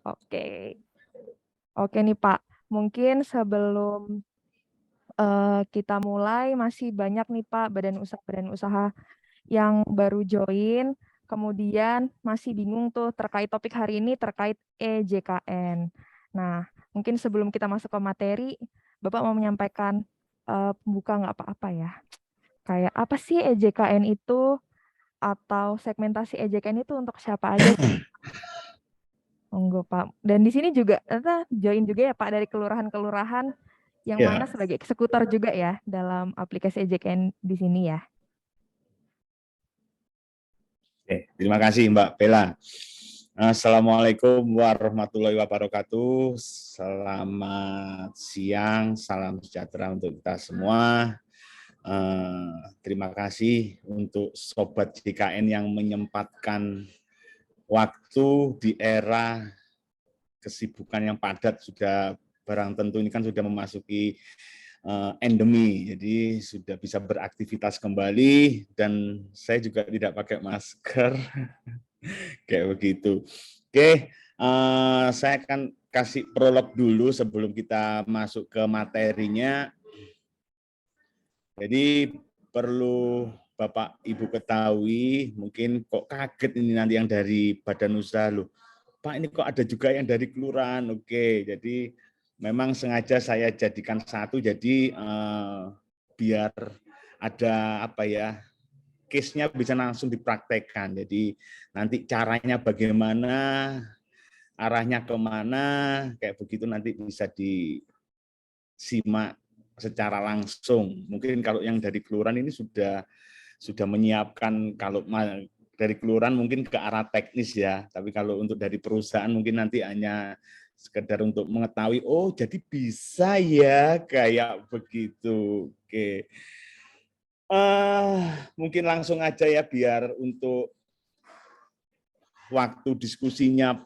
Oke. Oke nih Pak, mungkin sebelum kita mulai masih banyak nih Pak badan usaha yang baru join, kemudian masih bingung tuh terkait topik hari ini terkait EJKN. Nah, mungkin sebelum kita masuk ke materi, Bapak mau menyampaikan pembuka nggak apa-apa ya? Kayak apa sih EJKN itu atau segmentasi EJKN itu untuk siapa aja sih? Monggo Pak. Dan di sini juga join juga ya Pak dari kelurahan-kelurahan yang mana Ya, sebagai eksekutor juga ya dalam aplikasi EJKN di sini ya. terima kasih Mbak Bella. Assalamualaikum warahmatullahi wabarakatuh. Selamat siang, salam sejahtera untuk kita semua. Terima kasih untuk Sobat JKN yang menyempatkan waktu di era kesibukan yang padat. Sudah barang tentu ini kan sudah memasuki endemi, jadi sudah bisa beraktivitas kembali dan saya juga tidak pakai masker kayak begitu. Oke, saya akan kasih prolog dulu sebelum kita masuk ke materinya. Jadi perlu Bapak Ibu ketahui, mungkin kok kaget ini nanti yang dari badan usaha loh. Pak, ini kok ada juga yang dari kelurahan. Oke, jadi memang sengaja saya jadikan satu, jadi biar ada apa ya, case-nya bisa langsung dipraktekkan. Jadi nanti caranya bagaimana, arahnya kemana, kayak begitu nanti bisa disimak secara langsung. Mungkin kalau yang dari kelurahan ini sudah menyiapkan, kalau dari kelurahan mungkin ke arah teknis ya, tapi kalau untuk dari perusahaan mungkin nanti hanya sekedar untuk mengetahui, oh jadi bisa ya kayak begitu. Oke, mungkin langsung aja ya biar untuk waktu diskusinya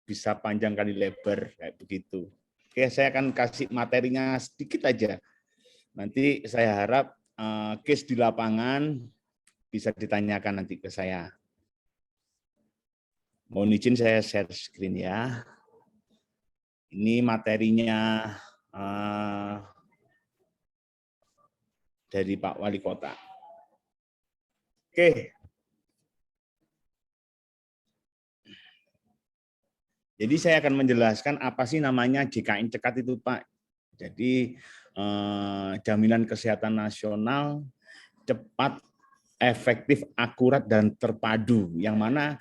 bisa panjang kali lebar kayak begitu. Oke, saya akan kasih materinya sedikit aja. Nanti saya harap case di lapangan bisa ditanyakan nanti ke saya. Mohon izin saya share screen ya. Ini materinya dari Pak Wali Kota. Oke. Jadi saya akan menjelaskan apa sih namanya JKN Cekat itu, Pak. Jadi jaminan kesehatan nasional cepat, efektif, akurat, dan terpadu. Yang mana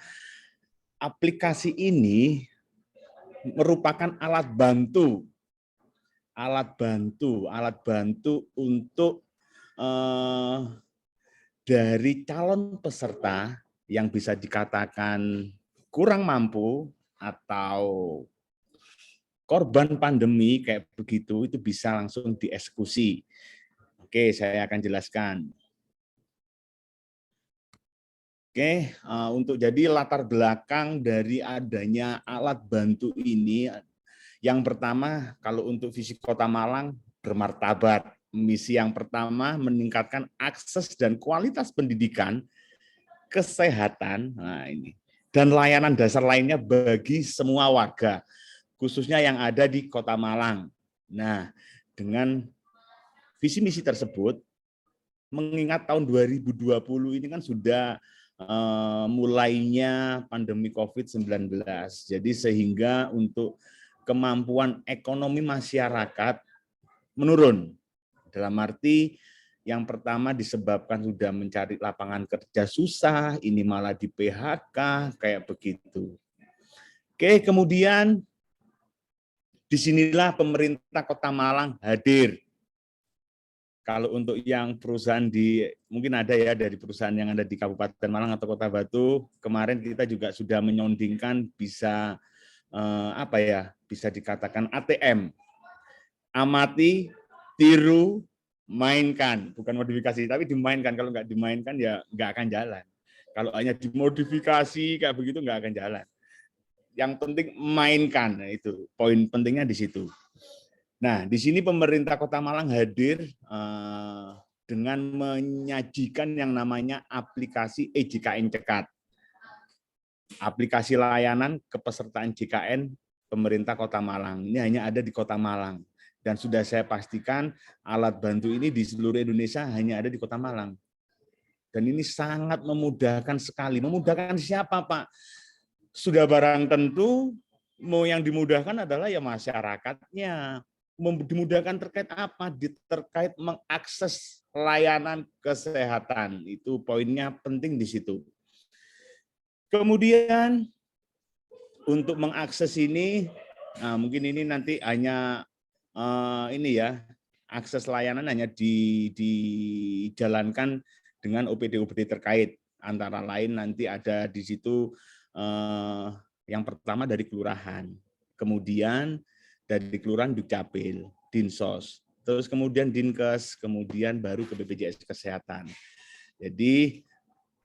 aplikasi ini merupakan alat bantu untuk dari calon peserta yang bisa dikatakan kurang mampu atau korban pandemi kayak begitu, itu bisa langsung dieksekusi. Oke, saya akan jelaskan. Oke, untuk jadi latar belakang dari adanya alat bantu ini, yang pertama kalau untuk visi Kota Malang bermartabat. Misi yang pertama meningkatkan akses dan kualitas pendidikan, kesehatan, nah ini, dan layanan dasar lainnya bagi semua warga, khususnya yang ada di Kota Malang. Nah, dengan visi misi tersebut, mengingat tahun 2020 ini kan sudah mulainya pandemi COVID-19. Jadi sehingga untuk kemampuan ekonomi masyarakat menurun. Dalam arti yang pertama disebabkan sudah mencari lapangan kerja susah, ini malah di PHK, kayak begitu. Oke, kemudian disinilah pemerintah Kota Malang hadir. Kalau untuk yang perusahaan mungkin ada ya dari perusahaan yang ada di Kabupaten Malang atau Kota Batu, kemarin kita juga sudah menyondingkan bisa bisa dikatakan ATM, amati, tiru, mainkan, bukan modifikasi, tapi dimainkan. Kalau nggak dimainkan ya nggak akan jalan. Kalau hanya dimodifikasi kayak begitu nggak akan jalan. Yang penting mainkan, nah, itu poin pentingnya di situ. Nah, di sini pemerintah Kota Malang hadir dengan menyajikan yang namanya aplikasi EJKN Cekat. aplikasi layanan kepesertaan JKN pemerintah Kota Malang. Ini hanya ada di Kota Malang. Dan sudah saya pastikan alat bantu ini di seluruh Indonesia hanya ada di Kota Malang. Dan ini sangat memudahkan sekali. Memudahkan siapa, Pak? Sudah barang tentu, mau yang dimudahkan adalah ya masyarakatnya. Dimudahkan terkait apa? Terkait mengakses layanan kesehatan. Itu poinnya penting di situ. Kemudian untuk mengakses ini, nah mungkin ini nanti hanya ini ya, akses layanan hanya dijalankan dengan OPD-OPD terkait. Antara lain nanti ada di situ yang pertama dari kelurahan, kemudian dari kelurahan Dukcapil, Dinsos, terus kemudian Dinkes, kemudian baru ke BPJS Kesehatan. Jadi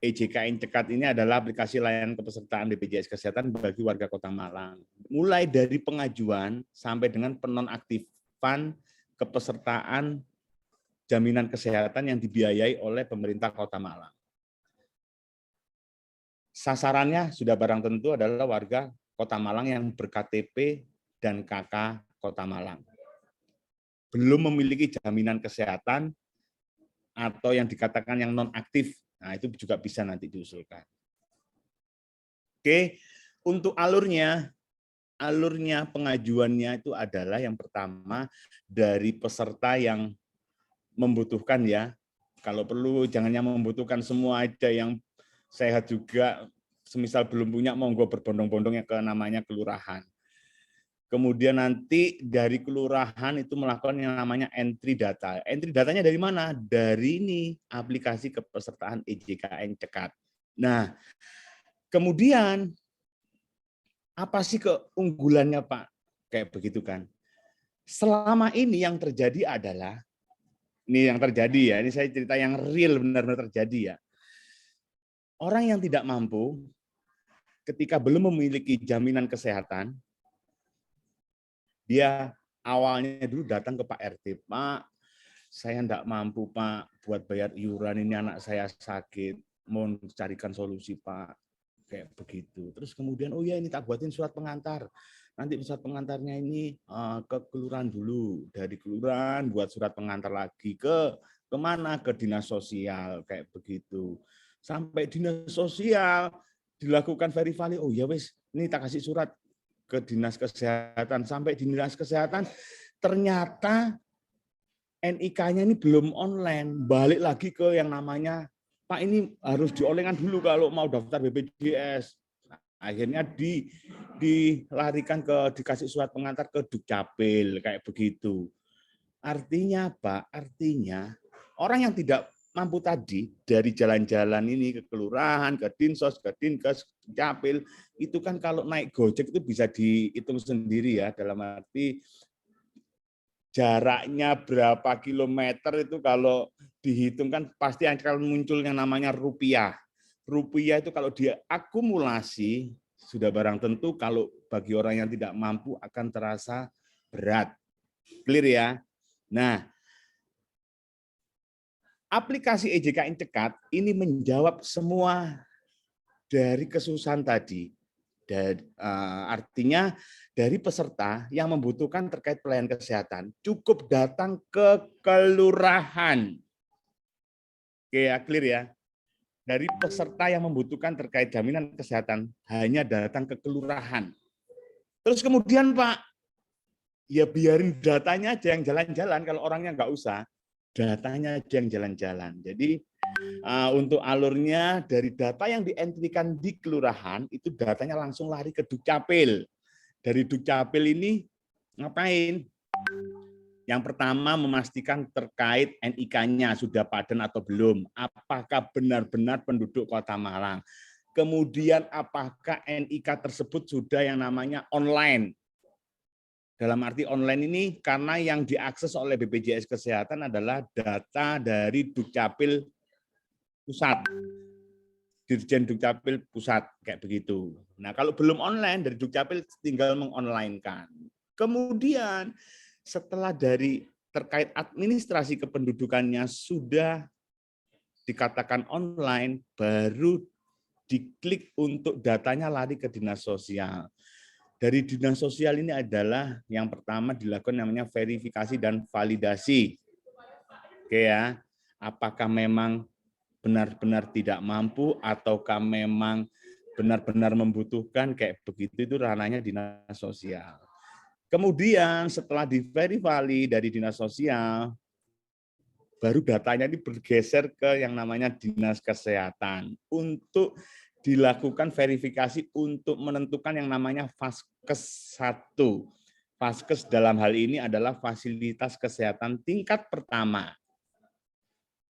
EJKN Cekat ini adalah aplikasi layanan kepesertaan BPJS Kesehatan bagi warga Kota Malang. Mulai dari pengajuan sampai dengan penonaktifan kepesertaan jaminan kesehatan yang dibiayai oleh pemerintah Kota Malang. Sasarannya sudah barang tentu adalah warga Kota Malang yang berKTP dan KK Kota Malang. Belum memiliki jaminan kesehatan atau yang dikatakan yang non-aktif. Nah, itu juga bisa nanti diusulkan. Oke, untuk alurnya pengajuannya itu adalah yang pertama dari peserta yang membutuhkan ya. Kalau perlu jangan yang membutuhkan semua aja, yang sehat juga, semisal belum punya monggo berbondong-bondong yang ke namanya kelurahan. Kemudian nanti dari kelurahan itu melakukan yang namanya entry data. Entry datanya dari mana? Dari ini, aplikasi kepesertaan EJKN Cekat. Nah, kemudian apa sih keunggulannya, Pak? Kayak begitu kan. Selama ini yang terjadi adalah, ini yang terjadi ya, ini saya cerita yang real benar-benar terjadi ya. Orang yang tidak mampu ketika belum memiliki jaminan kesehatan, dia awalnya dulu datang ke Pak RT, Pak, saya enggak mampu Pak buat bayar iuran, ini anak saya sakit, mohon carikan solusi Pak, kayak begitu. Terus kemudian, oh ya ini tak buatin surat pengantar, nanti surat pengantarnya ini ke kelurahan dulu, dari kelurahan buat surat pengantar lagi ke kemana, ke dinas sosial, kayak begitu. Sampai dinas sosial dilakukan verifikasi, oh ya wes, ini tak kasih surat ke dinas kesehatan, sampai di dinas kesehatan ternyata NIK-nya ini belum online, balik lagi ke yang namanya Pak ini harus diolengan dulu kalau mau daftar BPJS. Nah, akhirnya dilarikan dikasih surat pengantar ke Dukcapil kayak begitu. Artinya apa? Artinya orang yang tidak mampu tadi dari jalan-jalan ini ke kelurahan, ke dinsos, ke dinkes, Dukcapil, itu kan kalau naik Gojek itu bisa dihitung sendiri ya, dalam arti jaraknya berapa kilometer itu kalau dihitung kan pasti akan muncul yang namanya rupiah. Rupiah itu kalau dia akumulasi sudah barang tentu kalau bagi orang yang tidak mampu akan terasa berat. Clear ya? Nah, aplikasi EJKN Cekat ini menjawab semua dari kesusahan tadi. Dan artinya dari peserta yang membutuhkan terkait pelayanan kesehatan cukup datang ke kelurahan. Oke ya, clear ya. Dari peserta yang membutuhkan terkait jaminan kesehatan hanya datang ke kelurahan. Terus kemudian Pak, ya biarin datanya aja yang jalan-jalan, kalau orangnya nggak usah, datanya aja yang jalan-jalan. Jadi untuk alurnya dari data yang dientrikan di kelurahan itu datanya langsung lari ke Dukcapil. Dari Dukcapil ini ngapain? Yang pertama memastikan terkait NIK-nya sudah padan atau belum. Apakah benar-benar penduduk Kota Malang. Kemudian apakah NIK tersebut sudah yang namanya online. Dalam arti online ini karena yang diakses oleh BPJS Kesehatan adalah data dari Dukcapil Pusat. Dirjen Dukcapil Pusat, kayak begitu. Nah, kalau belum online, dari Dukcapil tinggal mengonline-kan. Kemudian, setelah dari terkait administrasi kependudukannya sudah dikatakan online, baru diklik untuk datanya lari ke dinas sosial. Dari dinas sosial ini adalah yang pertama dilakukan namanya verifikasi dan validasi. Oke ya, apakah memang benar-benar tidak mampu ataukah memang benar-benar membutuhkan, kayak begitu, itu ranahnya dinas sosial. Kemudian setelah diverifikasi dari dinas sosial, baru datanya ini bergeser ke yang namanya dinas kesehatan untuk dilakukan verifikasi untuk menentukan yang namanya Vaskes 1. Vaskes dalam hal ini adalah fasilitas kesehatan tingkat pertama.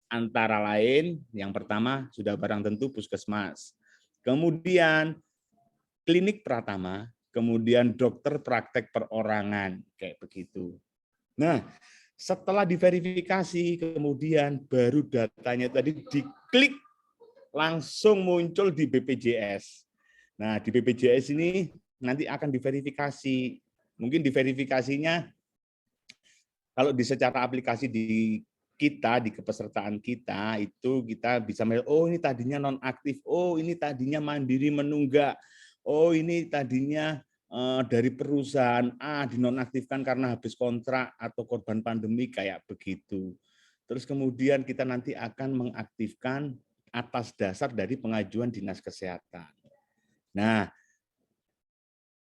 Antara lain, yang pertama sudah barang tentu puskesmas. Kemudian klinik pratama, kemudian dokter praktek perorangan, kayak begitu. Nah, setelah diverifikasi, kemudian baru datanya tadi diklik, langsung muncul di BPJS. Nah, di BPJS ini nanti akan diverifikasi. Mungkin diverifikasinya, kalau di secara aplikasi di kita, di kepesertaan kita, itu kita bisa melihat, oh ini tadinya nonaktif, oh ini tadinya mandiri menunggak, oh ini tadinya dari perusahaan A dinonaktifkan karena habis kontrak atau korban pandemi, kayak begitu. Terus kemudian kita nanti akan mengaktifkan atas dasar dari pengajuan dinas kesehatan. Nah,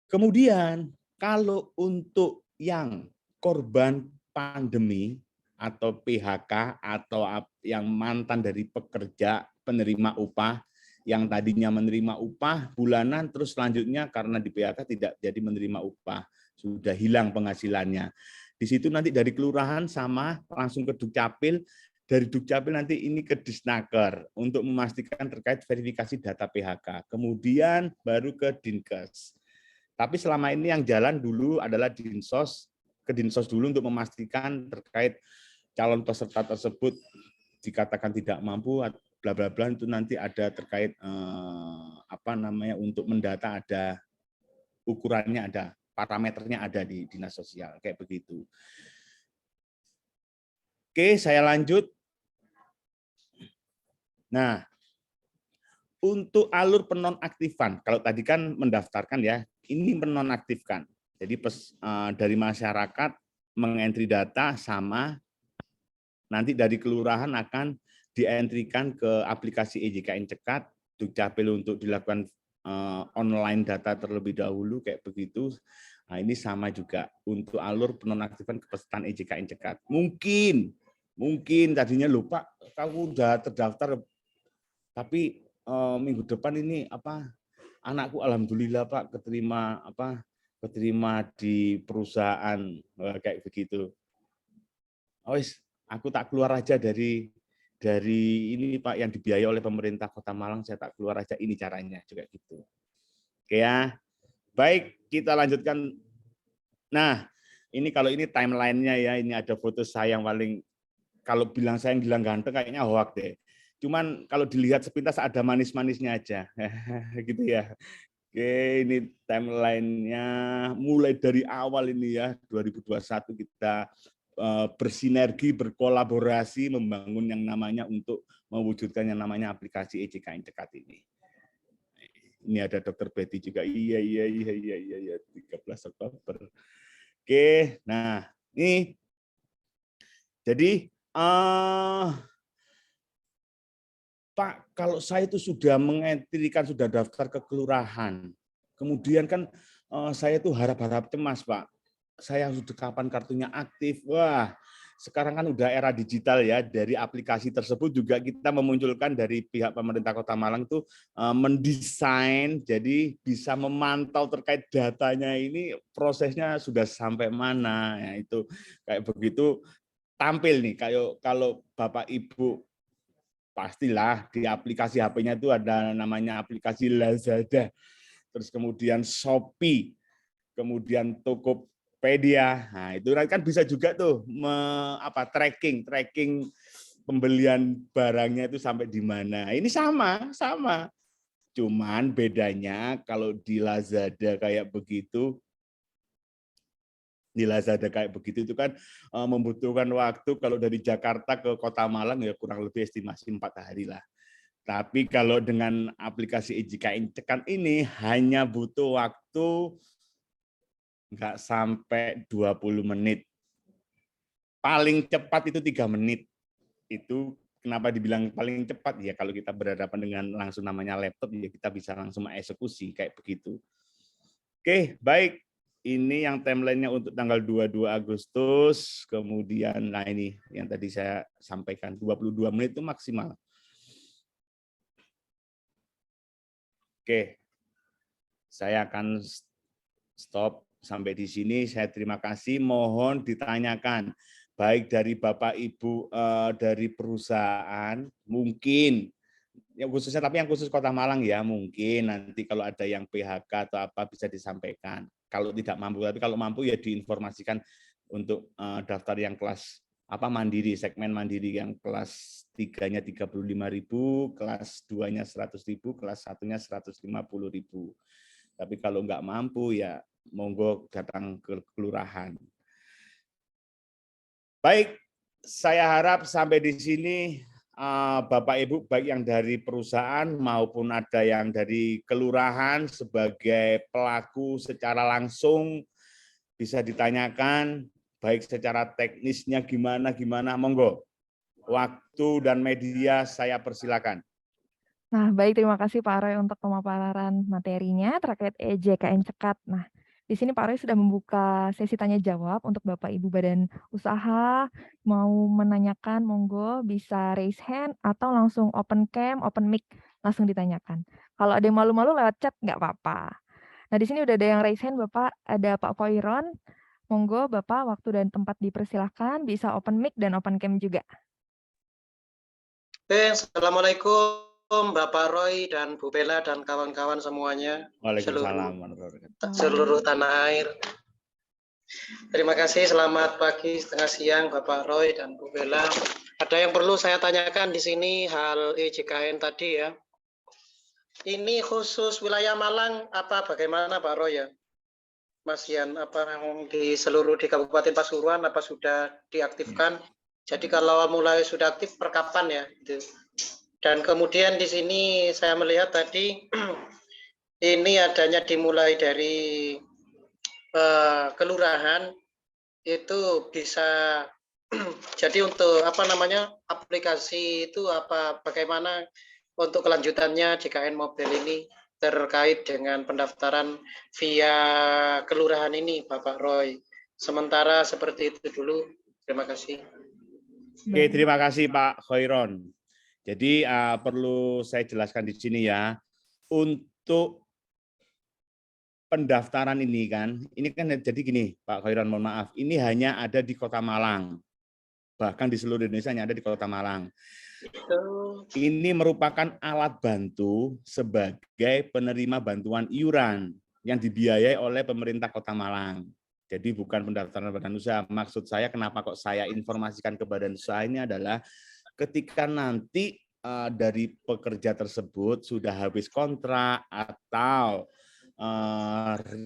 kemudian kalau untuk yang korban pandemi atau PHK atau yang mantan dari pekerja penerima upah, yang tadinya menerima upah bulanan, terus selanjutnya karena di PHK tidak jadi menerima upah, sudah hilang penghasilannya. Di situ nanti dari kelurahan sama langsung ke Dukcapil, dari Dukcapil nanti ini ke Disnaker untuk memastikan terkait verifikasi data PHK. Kemudian baru ke Dinkes. Tapi selama ini yang jalan dulu adalah Dinsos, ke Dinsos dulu untuk memastikan terkait calon peserta tersebut dikatakan tidak mampu, bla bla bla, itu nanti ada terkait untuk mendata, ada ukurannya, ada parameternya, ada di dinas sosial, kayak begitu. Oke, saya lanjut. Nah, untuk alur penonaktifan, kalau tadi kan mendaftarkan ya, ini menonaktifkan. Jadi dari masyarakat mengentri data sama, nanti dari kelurahan akan dientrikan ke aplikasi EJKN Cekat, Dukcapil untuk dilakukan online data terlebih dahulu, kayak begitu. Nah, ini sama juga untuk alur penonaktifan kepesertaan EJKN Cekat. Mungkin tadinya lupa, kamu udah terdaftar, tapi minggu depan ini anakku alhamdulillah Pak keterima di perusahaan, kayak begitu. Aku tak keluar aja dari ini Pak yang dibiayai oleh pemerintah Kota Malang, saya tak keluar aja, ini caranya juga gitu. Oke ya. Baik, kita lanjutkan. Nah, ini kalau ini timeline-nya ya, ini ada foto saya yang paling, kalau bilang saya yang bilang ganteng kayaknya hoax deh. Cuman kalau dilihat sepintas ada manis-manisnya aja. Gitu ya. Oke, ini timeline-nya mulai dari awal ini ya, 2021 kita bersinergi, berkolaborasi, membangun yang namanya untuk mewujudkan yang namanya aplikasi EJKN Cekat ini. Ini ada Dr. Betty juga. Iya, 13 Oktober. Oke, nah ini jadi Pak, kalau saya itu sudah mengentrikan, sudah daftar ke kelurahan, kemudian kan saya tuh harap-harap cemas, Pak. Saya sudah kapan kartunya aktif? Wah, sekarang kan udah era digital ya, dari aplikasi tersebut juga kita memunculkan dari pihak pemerintah Kota Malang itu mendesain, jadi bisa memantau terkait datanya ini prosesnya sudah sampai mana, ya itu kayak begitu tampil nih, kayak kalau Bapak Ibu pastilah di aplikasi HP-nya itu ada namanya aplikasi Lazada, terus kemudian Shopee, kemudian Tokopedia. Nah, itu kan bisa juga tuh tracking pembelian barangnya itu sampai di mana. Ini sama. Cuman bedanya kalau di Lazada kayak begitu, itu kan membutuhkan waktu, kalau dari Jakarta ke Kota Malang ya kurang lebih estimasi 4 hari lah. Tapi kalau dengan aplikasi EJKN Cekat ini hanya butuh waktu nggak sampai 20 menit. Paling cepat itu 3 menit. Itu kenapa dibilang paling cepat ya, kalau kita berhadapan dengan langsung namanya laptop ya kita bisa langsung mengeksekusi kayak begitu. Oke, baik. Ini yang timeline-nya untuk tanggal 22 Agustus, kemudian nah ini yang tadi saya sampaikan 22 menit itu maksimal. Oke. Saya akan stop sampai di sini. Saya terima kasih. Mohon ditanyakan baik dari Bapak Ibu dari perusahaan, mungkin yang khususnya, tapi yang khusus Kota Malang ya, mungkin nanti kalau ada yang PHK atau apa bisa disampaikan. Kalau tidak mampu, tapi kalau mampu ya diinformasikan untuk daftar yang kelas apa mandiri, segmen mandiri yang kelas 3-nya 35.000, kelas 2-nya 100.000, kelas 1-nya 150.000. Tapi kalau nggak mampu ya monggo datang ke kelurahan. Baik, saya harap sampai di sini Bapak Ibu baik yang dari perusahaan maupun ada yang dari kelurahan sebagai pelaku secara langsung bisa ditanyakan baik secara teknisnya gimana monggo. Waktu dan media saya persilakan. Nah, baik, terima kasih Pak Roy untuk pemaparan materinya terkait EJKN Cekat. Nah, di sini Pak Roy sudah membuka sesi tanya jawab untuk Bapak Ibu badan usaha, mau menanyakan monggo bisa raise hand atau langsung open cam, open mic, langsung ditanyakan. Kalau ada yang malu-malu lewat chat nggak apa-apa. Nah, di sini udah ada yang raise hand Bapak, ada Pak Koiron. Monggo Bapak, waktu dan tempat dipersilahkan, bisa open mic dan open cam juga. Assalamualaikum Bapak Roy dan Bu Bella dan kawan-kawan semuanya. Waalaikumsalam. Seluruh tanah air. Terima kasih, selamat pagi, setengah siang Bapak Roy dan Bu Bella. Ada yang perlu saya tanyakan di sini hal EJKN tadi ya. Ini khusus wilayah Malang apa bagaimana Pak Roy ya? Mas Yan, apa yang di seluruh di Kabupaten Pasuruan apa sudah diaktifkan? Jadi kalau mulai sudah aktif per kapan ya? Gitu. Dan kemudian di sini saya melihat tadi ini adanya dimulai dari kelurahan itu bisa jadi untuk apa namanya aplikasi itu apa bagaimana untuk kelanjutannya JKN Mobile ini terkait dengan pendaftaran via kelurahan ini Bapak Roy. Sementara seperti itu dulu. Terima kasih. Oke, terima kasih Pak Khairon. Jadi perlu saya jelaskan di sini ya, untuk pendaftaran ini kan jadi gini Pak Khairon, mohon maaf, ini hanya ada di Kota Malang, bahkan di seluruh Indonesia hanya ada di Kota Malang. Ini merupakan alat bantu sebagai penerima bantuan iuran yang dibiayai oleh pemerintah Kota Malang. Jadi bukan pendaftaran badan usaha. Maksud saya kenapa kok saya informasikan ke badan usaha ini adalah ketika nanti dari pekerja tersebut sudah habis kontrak atau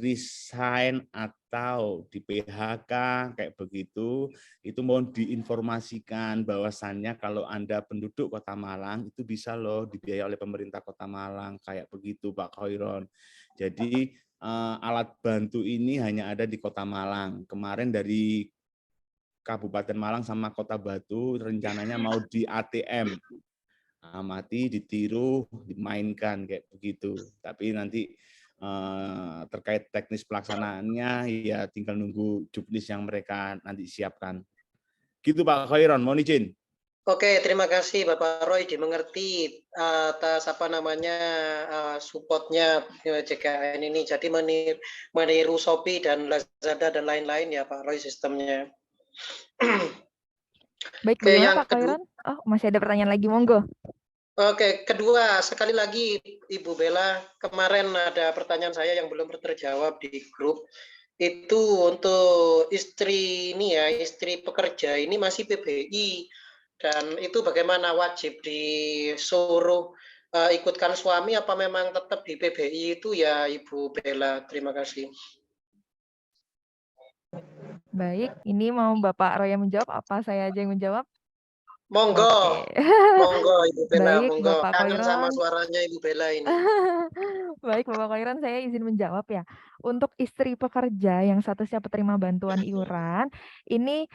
resign atau di PHK kayak begitu, itu mohon diinformasikan bahwasannya kalau Anda penduduk Kota Malang itu bisa loh dibiayai oleh pemerintah Kota Malang kayak begitu Pak Khairon. Jadi alat bantu ini hanya ada di Kota Malang. Kemarin dari Kabupaten Malang sama Kota Batu rencananya mau di ATM, amati, ditiru, dimainkan kayak begitu. Tapi nanti terkait teknis pelaksanaannya ya tinggal nunggu juknis yang mereka nanti siapkan. Gitu Pak Khairon, mohon izin. Oke, terima kasih Bapak Roy, dimengerti atas apa namanya supportnya JKN ini. Jadi meniru Shopee dan Lazada dan lain-lain ya Pak Roy sistemnya. Baik, bagaimana Pak Khairon? Oh, masih ada pertanyaan lagi, monggo. Oke, kedua, sekali lagi Ibu Bella, kemarin ada pertanyaan saya yang belum terjawab di grup. Itu untuk istri ini ya, istri pekerja ini masih PBI. Dan itu bagaimana, wajib disuruh ikutkan suami apa memang tetap di PBI itu ya Ibu Bella? Terima kasih. Baik, ini mau Bapak Roy yang menjawab, apa saya aja yang menjawab? Monggo, Oke. monggo Ibu Bella, Baik, monggo. Bapak Kangen sama Koiron. suaranya Ibu Bella ini. Baik, Bapak Koiron, saya izin menjawab ya. Untuk istri pekerja yang statusnya penerima bantuan iuran, ini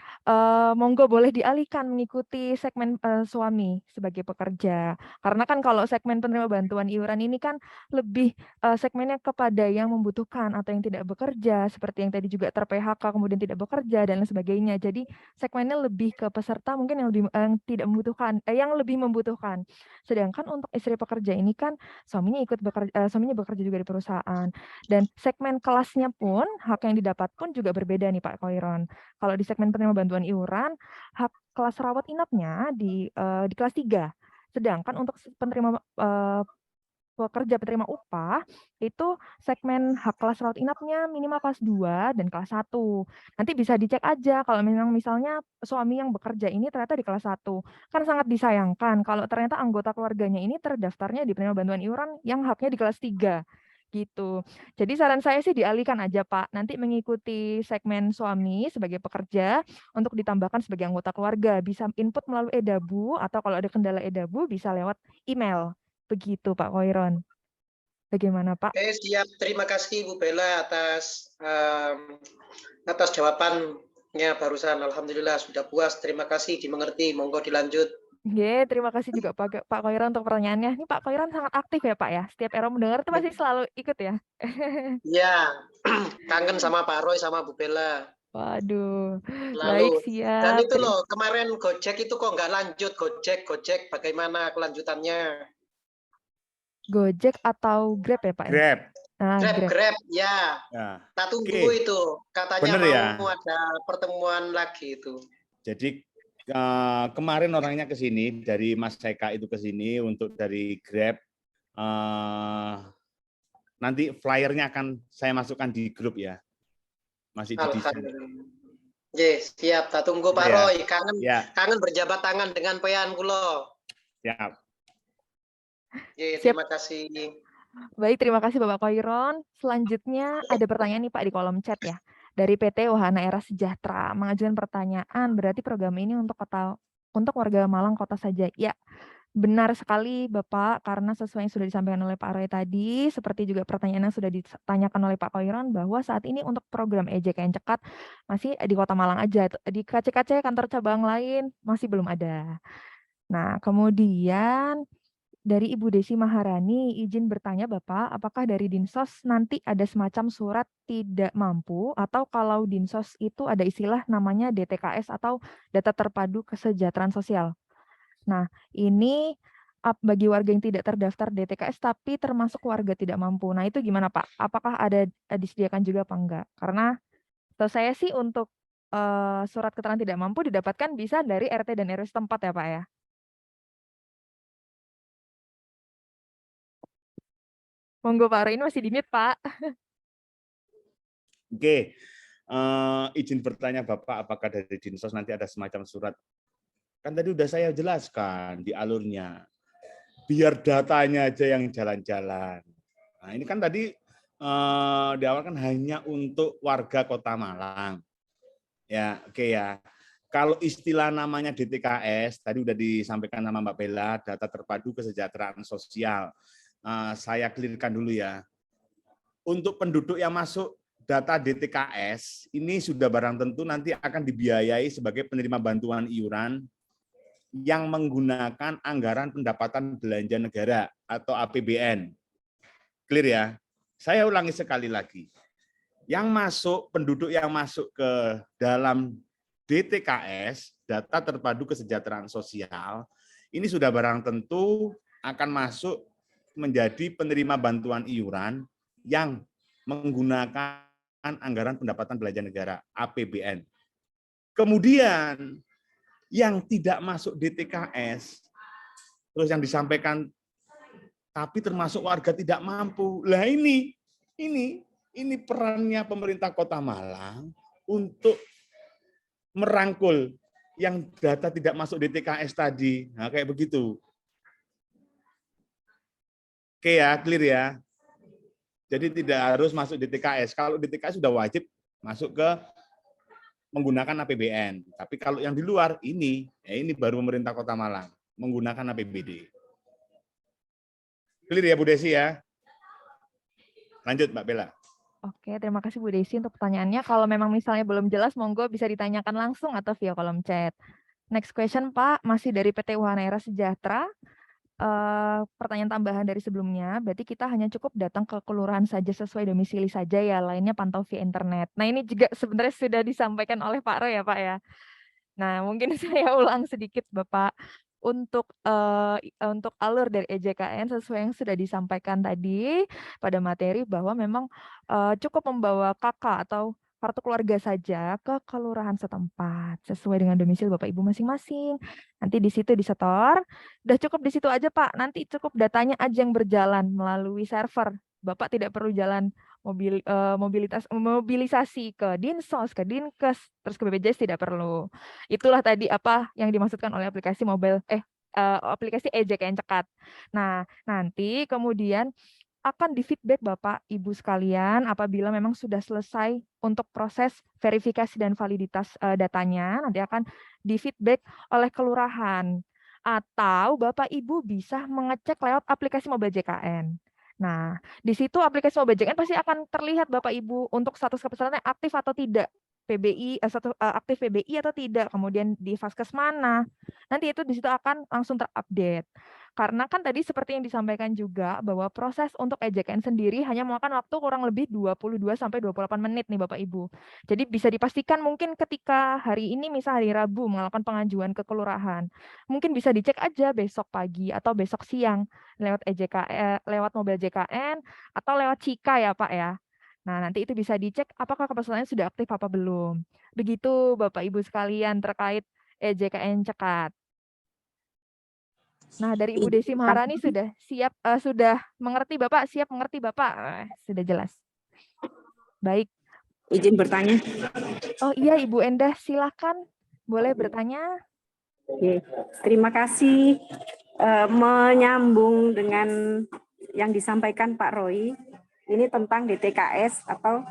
monggo boleh dialihkan mengikuti segmen suami sebagai pekerja. Karena kan kalau segmen penerima bantuan iuran ini kan lebih segmennya kepada yang membutuhkan atau yang tidak bekerja, seperti yang tadi juga ter-PHK kemudian tidak bekerja dan lain sebagainya. Jadi segmennya lebih ke peserta mungkin yang lebih tidak membutuhkan, yang lebih membutuhkan. Sedangkan untuk istri pekerja ini kan suaminya ikut bekerja, suaminya bekerja juga di perusahaan. Dan segmen kelasnya pun, hak yang didapat pun juga berbeda nih Pak Koiron. Kalau di segmen penerima bantuan iuran, hak kelas rawat inapnya di kelas 3. Sedangkan untuk penerima pekerja penerima upah itu segmen hak kelas rawat inapnya minimal kelas 2 dan kelas 1. Nanti bisa dicek aja kalau memang misalnya suami yang bekerja ini ternyata di kelas 1. Kan sangat disayangkan kalau ternyata anggota keluarganya ini terdaftarnya di penerima bantuan iuran yang haknya di kelas 3 gitu. Jadi saran saya sih dialihkan aja Pak, nanti mengikuti segmen suami sebagai pekerja untuk ditambahkan sebagai anggota keluarga, bisa input melalui eDabu atau kalau ada kendala eDabu bisa lewat email. Begitu Pak Koiron. Bagaimana Pak? Oke, siap. Terima kasih Ibu Bella atas jawabannya barusan. Alhamdulillah sudah puas. Terima kasih, dimengerti. Monggo dilanjut. Oke, terima kasih juga Pak Koiron untuk pertanyaannya. Ini Pak Koiron sangat aktif ya Pak ya. Setiap Ero mendengar itu pasti selalu ikut ya. Ya, kangen sama Pak Roy sama Bu Bella. Waduh, Lalu, baik dan siap. itu loh, kemarin Gojek itu kok nggak lanjut. Gojek, bagaimana kelanjutannya? Gojek atau Grab ya Pak ya? Grab. Grab. Grab, ya. Ya. Kita tunggu Oke, itu. Katanya bener ya. mau ada pertemuan lagi itu. Jadi kemarin orangnya ke sini dari Mas Eka itu ke sini untuk dari Grab. Nanti flyernya akan saya masukkan di grup ya. Masih didesain. Alhamdulillah. Yes, siap. Tak tunggu Pak Ya. Roy. Kangen, Ya. kangen berjabat tangan dengan Pean Kulo. Siap. Ye, Siap. terima kasih. Baik, terima kasih Bapak Koiron. Selanjutnya ada pertanyaan nih Pak di kolom chat ya. Dari PT Wahana Era Sejahtera mengajukan pertanyaan, berarti program ini untuk warga Malang kota saja. Ya, benar sekali Bapak, karena sesuai yang sudah disampaikan oleh Pak Roy tadi, seperti juga pertanyaan yang sudah ditanyakan oleh Pak Koiron, bahwa saat ini untuk program EJKN Cekat masih di Kota Malang aja. Di KCKC kantor cabang lain masih belum ada. Nah, kemudian dari Ibu Desi Maharani, izin bertanya Bapak, apakah dari Dinsos nanti ada semacam surat tidak mampu, atau kalau Dinsos itu ada istilah namanya DTKS atau Data Terpadu Kesejahteraan Sosial. Nah, ini bagi warga yang tidak terdaftar DTKS tapi termasuk warga tidak mampu. Nah, itu gimana Pak? Apakah ada disediakan juga apa enggak? Karena setahu saya sih untuk surat keterangan tidak mampu didapatkan bisa dari RT dan RW setempat ya Pak ya. Monggo Pak Roy, ini masih di mute Pak. Oke. Izin bertanya Bapak, apakah dari Dinsos nanti ada semacam surat? Kan tadi udah saya jelaskan di alurnya. Biar datanya aja yang jalan-jalan. Nah, ini kan tadi di awal kan hanya untuk warga Kota Malang. Ya, oke ya. Kalau istilah namanya DTKS, tadi udah disampaikan sama Mbak Bella, Data Terpadu Kesejahteraan Sosial. Saya clearkan dulu ya. Untuk penduduk yang masuk data DTKS, ini sudah barang tentu nanti akan dibiayai sebagai penerima bantuan iuran yang menggunakan anggaran pendapatan belanja negara atau APBN. Clear ya? Saya ulangi sekali lagi. Yang masuk, penduduk yang masuk ke dalam DTKS, Data Terpadu Kesejahteraan Sosial, ini sudah barang tentu akan masuk menjadi penerima bantuan iuran yang menggunakan anggaran pendapatan belanja negara, APBN. Kemudian, yang tidak masuk DTKS, terus yang disampaikan, tapi termasuk warga tidak mampu. Lah ini perannya pemerintah Kota Malang untuk merangkul yang data tidak masuk DTKS tadi. Nah, kayak begitu. Oke ya, clear ya. Jadi tidak harus masuk DTKS. Kalau DTKS sudah wajib masuk ke menggunakan APBN. Tapi kalau yang di luar ini baru pemerintah Kota Malang menggunakan APBD. Clear ya Bu Desi ya? Lanjut Mbak Bella. Oke, terima kasih Bu Desi untuk pertanyaannya. Kalau memang misalnya belum jelas, monggo bisa ditanyakan langsung atau via kolom chat. Next question Pak, masih dari PT Wahana Era Sejahtera. Pertanyaan tambahan dari sebelumnya, berarti kita hanya cukup datang ke kelurahan saja sesuai domisili saja ya, lainnya pantau via internet. Nah ini juga sebenarnya sudah disampaikan oleh Pak Roy ya Pak ya. Nah mungkin saya ulang sedikit Bapak, untuk alur dari EJKN sesuai yang sudah disampaikan tadi pada materi bahwa memang cukup membawa kakak atau kartu keluarga saja ke kelurahan setempat sesuai dengan domisili Bapak Ibu masing-masing. Nanti di situ disetor, udah cukup di situ aja Pak. Nanti cukup datanya aja yang berjalan melalui server. Bapak tidak perlu jalan mobilisasi ke Dinsos, ke Dinkes, terus ke BPJS tidak perlu. Itulah tadi apa yang dimaksudkan oleh aplikasi aplikasi EJKN Cekat. Nah, nanti kemudian akan di-feedback Bapak Ibu sekalian apabila memang sudah selesai untuk proses verifikasi dan validitas datanya, nanti akan di-feedback oleh kelurahan. Atau Bapak Ibu bisa mengecek lewat aplikasi Mobile JKN. Nah, di situ aplikasi Mobile JKN pasti akan terlihat Bapak Ibu untuk status kepesertaan aktif atau tidak. Aktif PBI atau tidak, kemudian di Vaskes mana. Nanti itu di situ akan langsung terupdate. Karena kan tadi seperti yang disampaikan juga bahwa proses untuk EJKN sendiri hanya memakan waktu kurang lebih 22-28 menit nih Bapak Ibu. Jadi bisa dipastikan mungkin ketika hari ini misal hari Rabu melakukan pengajuan ke kelurahan, mungkin bisa dicek aja besok pagi atau besok siang lewat lewat Mobile JKN atau lewat Cika ya Pak ya. Nah, nanti itu bisa dicek apakah kepesertaannya sudah aktif apa belum. Begitu Bapak Ibu sekalian terkait EJKN Cekat. Nah, dari Ibu Desi Maharani sudah siap, sudah mengerti Bapak, siap mengerti Bapak, sudah jelas. Baik. Izin bertanya. Oh iya, Ibu Endah, silakan, boleh bertanya. Oke. Terima kasih. Menyambung dengan yang disampaikan Pak Roy, ini tentang DTKS atau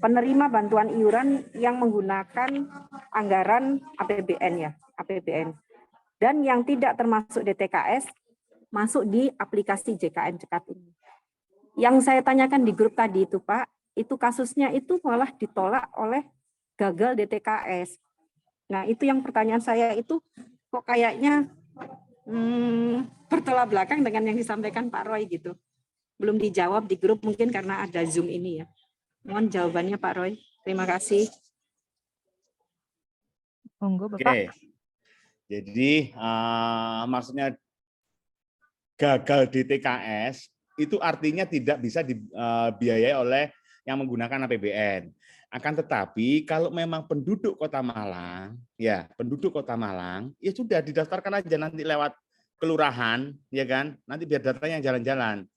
penerima bantuan iuran yang menggunakan anggaran APBN ya, APBN. Dan yang tidak termasuk DTKS masuk di aplikasi JKN Cekat ini. Yang saya tanyakan di grup tadi itu Pak, itu kasusnya itu malah ditolak oleh gagal DTKS. Nah itu yang pertanyaan saya itu kok kayaknya bertolak belakang dengan yang disampaikan Pak Roy gitu. Belum dijawab di grup mungkin karena ada Zoom ini ya. Mohon jawabannya Pak Roy. Terima kasih. Monggo Bapak. Oke. Jadi maksudnya gagal DTKS itu artinya tidak bisa dibiayai oleh yang menggunakan APBN. Akan tetapi kalau memang penduduk Kota Malang, ya sudah didaftarkan aja nanti lewat kelurahan, ya kan? Nanti biar datanya jalan-jalan.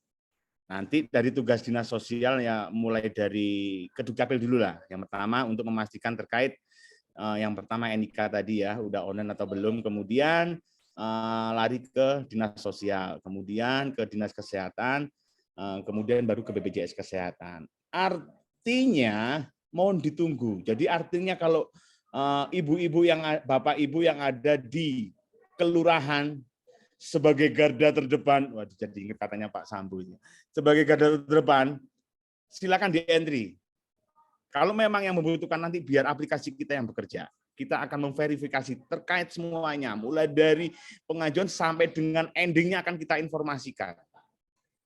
Nanti dari tugas dinas sosial ya mulai dari Kedukcapil dulu lah. Yang pertama untuk memastikan terkait yang pertama NIK tadi ya, udah online atau belum, kemudian lari ke dinas sosial, kemudian ke dinas kesehatan, kemudian baru ke BPJS Kesehatan. Artinya mohon ditunggu. Jadi artinya kalau bapak ibu yang ada di kelurahan sebagai garda terdepan, waduh jadi ingat katanya Pak Sambu ini, sebagai garda terdepan, silakan di entry. Kalau memang yang membutuhkan nanti biar aplikasi kita yang bekerja. Kita akan memverifikasi terkait semuanya, mulai dari pengajuan sampai dengan endingnya akan kita informasikan.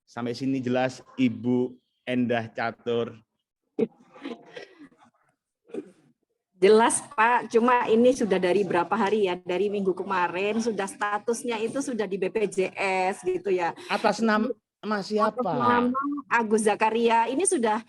Sampai sini jelas Ibu Endah Catur? Jelas Pak, cuma ini sudah dari berapa hari ya, dari minggu kemarin sudah statusnya itu sudah di BPJS gitu ya. Atas nama siapa? Atas nama Agus Zakaria, ini sudah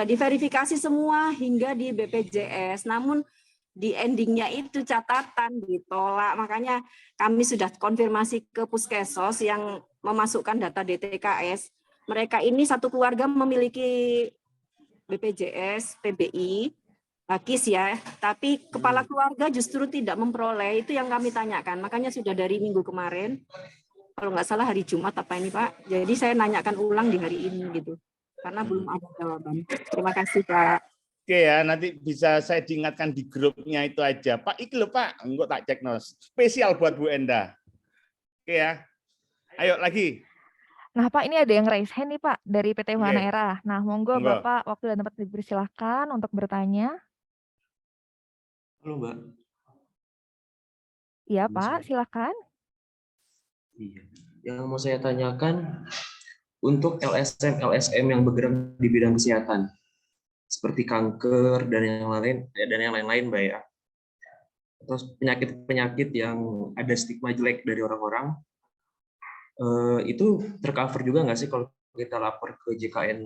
diverifikasi semua hingga di BPJS, namun di endingnya itu catatan ditolak, makanya kami sudah konfirmasi ke Puskesos yang memasukkan data DTKS. Mereka ini satu keluarga memiliki BPJS, PBI, Bakis ya, tapi kepala keluarga justru tidak memperoleh, itu yang kami tanyakan, makanya sudah dari minggu kemarin, kalau nggak salah hari Jumat apa ini Pak, jadi saya nanyakan ulang di hari ini gitu, karena belum ada jawaban. Terima kasih Pak. Oke ya, nanti bisa saya diingatkan di grupnya itu aja. Pak, iki lho Pak, enggak tak cek spesial buat Bu Enda. Oke ya, ayo lagi. Nah, Pak, ini ada yang raise hand nih, Pak, dari PT Wahana Oke, Era. Nah, monggo monggo. Bapak, waktu dan tempat dipersilahkan untuk bertanya. Halo Mbak. Iya, Halo, Pak, silakan. Iya. Yang mau saya tanyakan untuk LSM yang bergerak di bidang kesehatan seperti kanker dan yang lain-lain, Mbak ya. Terus penyakit-penyakit yang ada stigma jelek dari orang-orang itu tercover juga nggak sih kalau kita lapor ke JKN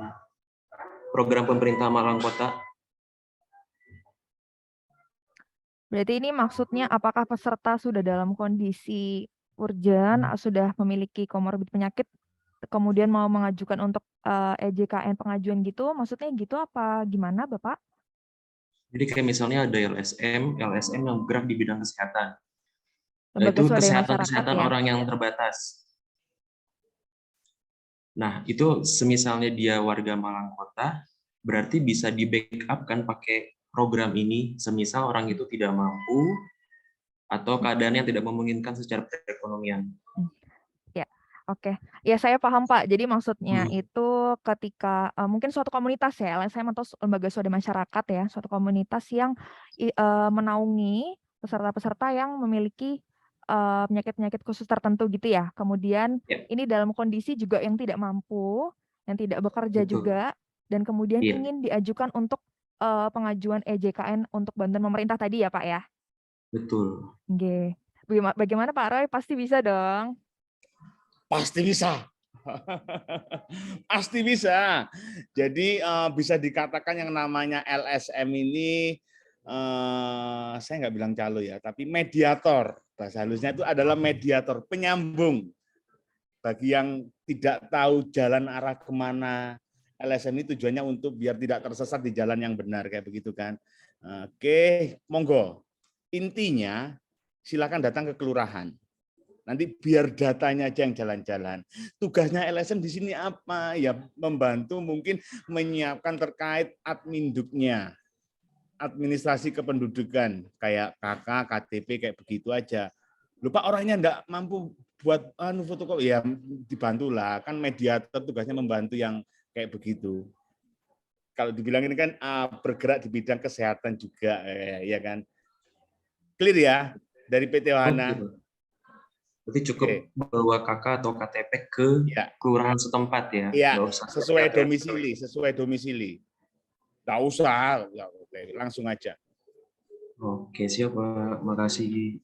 program pemerintah Malang Kota? Berarti ini maksudnya apakah peserta sudah dalam kondisi urgent, sudah memiliki komorbid penyakit, kemudian mau mengajukan untuk EJKN pengajuan gitu, maksudnya gitu apa gimana, Bapak? Jadi kayak misalnya ada LSM yang bergerak di bidang kesehatan. Lembaga Itu swadaya masyarakat kesehatan ya. orang yang terbatas. Nah, itu semisalnya dia warga Malang Kota, berarti bisa di backup kan pakai program ini, semisal orang itu tidak mampu atau keadaannya tidak memungkinkan secara perekonomian. Ya, oke. Ya, saya paham, Pak. Jadi maksudnya itu ketika mungkin suatu komunitas ya, LSM atau lembaga swadaya masyarakat ya, suatu komunitas yang menaungi peserta-peserta yang memiliki penyakit-penyakit khusus tertentu gitu ya. Kemudian ini dalam kondisi juga yang tidak mampu, yang tidak bekerja juga, dan kemudian ingin diajukan untuk pengajuan EJKN untuk bantuan pemerintah tadi ya, Pak ya? Betul. Oke. Bagaimana Pak Roy? Pasti bisa dong. Pasti bisa. Pasti bisa. Jadi bisa dikatakan yang namanya LSM ini saya nggak bilang calo ya, tapi mediator. Bahasa halusnya itu adalah mediator, penyambung. Bagi yang tidak tahu jalan arah kemana, LSM ini tujuannya untuk biar tidak tersesat di jalan yang benar, kayak begitu kan. Oke, monggo. Intinya, silakan datang ke kelurahan. Nanti biar datanya aja yang jalan-jalan. Tugasnya LSM di sini apa? Ya membantu mungkin menyiapkan terkait adminduknya, administrasi kependudukan, kayak KK, KTP, kayak begitu aja. Lupa orangnya enggak mampu buat fotokopi, ya dibantulah. Kan mediator tugasnya membantu yang kayak begitu. Kalau dibilang ini kan bergerak di bidang kesehatan juga, ya kan. Clear ya dari PT Wahana. Berarti cukup bawa KK atau KTP ke kelurahan setempat ya? Iya, sesuai domisili. Nggak usah, langsung aja. Oke, siap Pak. Makasih.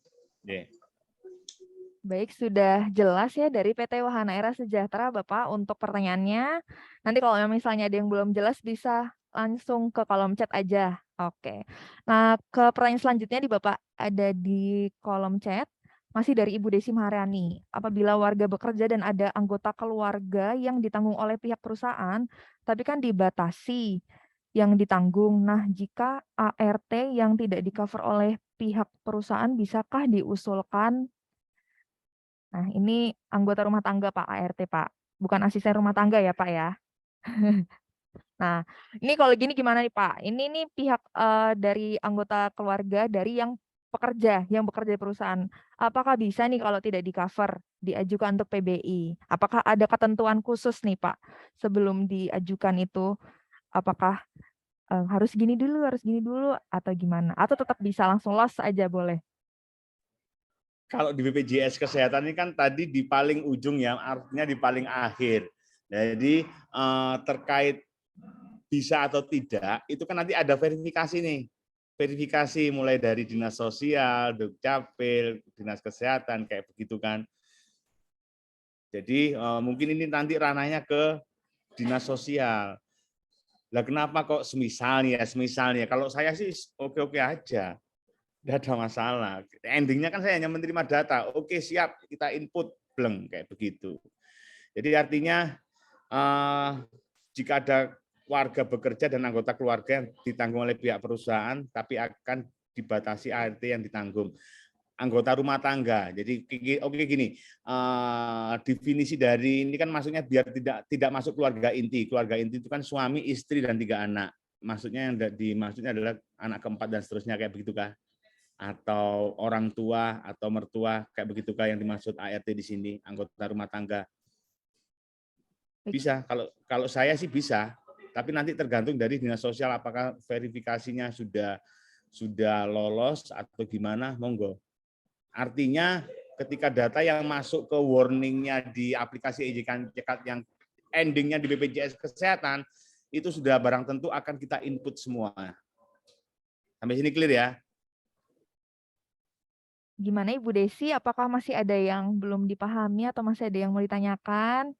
Baik, sudah jelas ya dari PT Wahana Era Sejahtera Bapak untuk pertanyaannya. Nanti kalau misalnya ada yang belum jelas bisa langsung ke kolom chat aja. Oke. Nah, ke pertanyaan selanjutnya di Bapak ada di kolom chat. Masih dari Ibu Desi Maharani. Apabila warga bekerja dan ada anggota keluarga yang ditanggung oleh pihak perusahaan, tapi kan dibatasi yang ditanggung. Nah, jika ART yang tidak di-cover oleh pihak perusahaan, bisakah diusulkan? Nah, ini anggota rumah tangga Pak, ART Pak. Bukan asisten rumah tangga ya Pak ya. Nah, ini kalau gini gimana nih Pak? Ini nih pihak dari anggota keluarga dari yang pekerja, yang bekerja di perusahaan. Apakah bisa nih kalau tidak di-cover, diajukan untuk PBI? Apakah ada ketentuan khusus nih Pak sebelum diajukan itu? Apakah harus gini dulu, atau gimana? Atau tetap bisa langsung los aja boleh? Kalau di BPJS Kesehatan ini kan tadi di paling ujung ya, artinya di paling akhir. Jadi terkait bisa atau tidak, itu kan nanti ada verifikasi nih. Verifikasi mulai dari Dinas Sosial, Dukcapil, Dinas Kesehatan, kayak begitu kan. Jadi mungkin ini nanti ranahnya ke Dinas Sosial. Lah kenapa kok semisalnya, kalau saya sih oke-oke aja. Tidak ada masalah. Endingnya kan saya hanya menerima data. Oke, siap, kita input, bleng, kayak begitu. Jadi artinya jika ada warga bekerja dan anggota keluarga yang ditanggung oleh pihak perusahaan, tapi akan dibatasi ART yang ditanggung. Anggota rumah tangga. Jadi oke gini, definisi dari ini kan maksudnya biar tidak masuk keluarga inti. Keluarga inti itu kan suami, istri, dan 3 anak. maksudnya yang dimaksudnya adalah anak keempat dan seterusnya kayak begitu kah? Atau orang tua atau mertua kayak begitu kah yang dimaksud ART di sini, anggota rumah tangga? Bisa, kalau saya sih bisa, tapi nanti tergantung dari dinas sosial apakah verifikasinya sudah lolos atau gimana, monggo. Artinya ketika data yang masuk ke warningnya di aplikasi EJK Cekat yang endingnya di BPJS Kesehatan, itu sudah barang tentu akan kita input semua. Sampai sini clear ya? Gimana Ibu Desi, apakah masih ada yang belum dipahami atau masih ada yang mau ditanyakan?